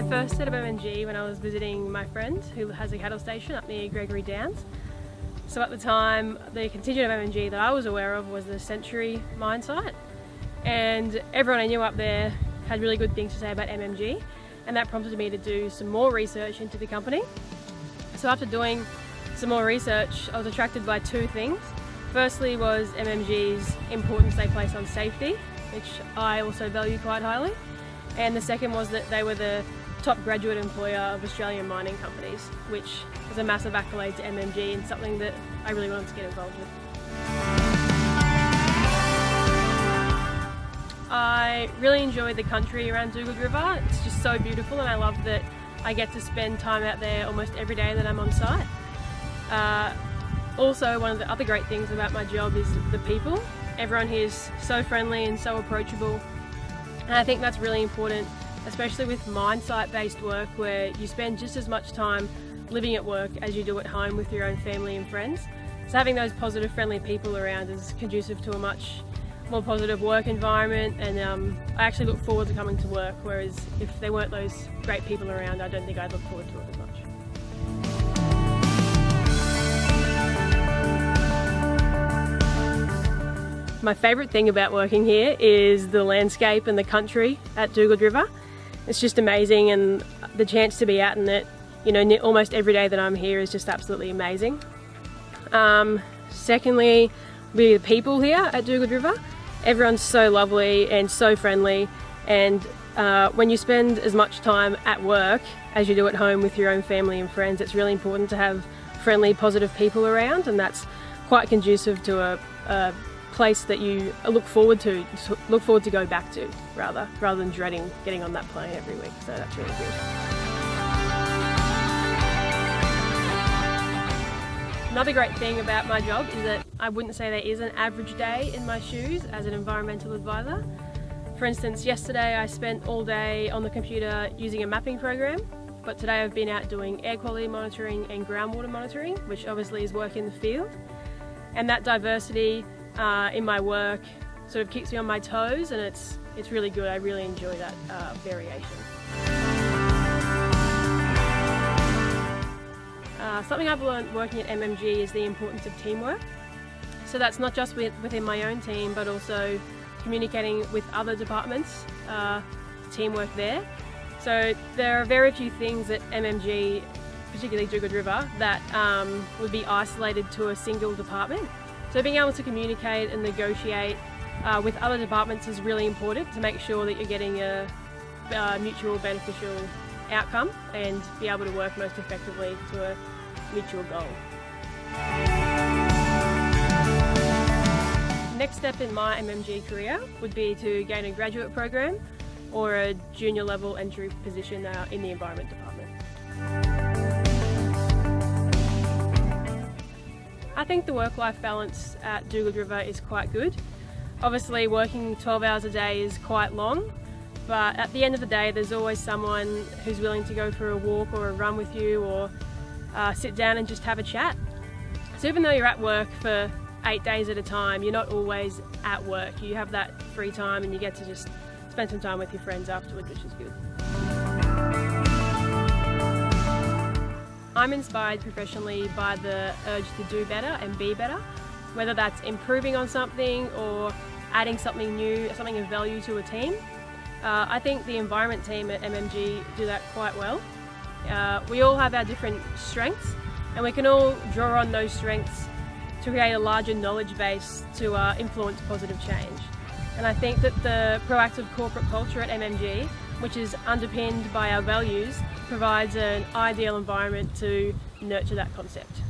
I first heard of MMG when I was visiting my friend who has a cattle station up near Gregory Downs. So at the time, the contingent of MMG that I was aware of was the Century mine site, and everyone I knew up there had really good things to say about MMG, and that prompted me to do some more research into the company. So after doing some more research, I was attracted by two things. Firstly was MMG's importance they place on safety, which I also value quite highly, and the second was that they were the top graduate employer of Australian mining companies, which is a massive accolade to MMG and something that I really wanted to get involved with. I really enjoy the country around Dugald River. It's just so beautiful, and I love that I get to spend time out there almost every day that I'm on site. Also, one of the other great things about my job is the people. Everyone here is so friendly and so approachable, and I think that's really important, especially with mine site based work where you spend just as much time living at work as you do at home with your own family and friends. So having those positive, friendly people around is conducive to a much more positive work environment, and I actually look forward to coming to work, whereas if there weren't those great people around, I don't think I'd look forward to it as much. My favourite thing about working here is the landscape and the country at Dugald River. It's just amazing, and the chance to be out in it, you know, almost every day that I'm here is just absolutely amazing. Secondly, the people here at Dugald River. Everyone's so lovely and so friendly, and when you spend as much time at work as you do at home with your own family and friends, it's really important to have friendly, positive people around, and that's quite conducive to a place that you look forward to go back to, rather than dreading getting on that plane every week. So that's really good. Another great thing about my job is that I wouldn't say there is an average day in my shoes as an environmental advisor. For instance, yesterday I spent all day on the computer using a mapping program, but today I've been out doing air quality monitoring and groundwater monitoring, which obviously is work in the field. And that diversity in my work sort of keeps me on my toes, and it's really good. I really enjoy that variation. Something I've learned working at MMG is the importance of teamwork. So that's not just within my own team, but also communicating with other departments, teamwork there. So there are very few things at MMG, particularly Dugald River, that would be isolated to a single department. So being able to communicate and negotiate with other departments is really important to make sure that you're getting a mutual beneficial outcome and be able to work most effectively to a mutual goal. Next step in my MMG career would be to gain a graduate program or a junior level entry position in the environment department. I think the work-life balance at Dugald River is quite good. Obviously working 12 hours a day is quite long, but at the end of the day there's always someone who's willing to go for a walk or a run with you, or sit down and just have a chat. So even though you're at work for 8 days at a time, you're not always at work. You have that free time and you get to just spend some time with your friends afterwards, which is good. I'm inspired professionally by the urge to do better and be better, whether that's improving on something or adding something new, something of value to a team. I think the environment team at MMG do that quite well. We all have our different strengths, and we can all draw on those strengths to create a larger knowledge base to influence positive change. And I think that the proactive corporate culture at MMG, which is underpinned by our values, provides an ideal environment to nurture that concept.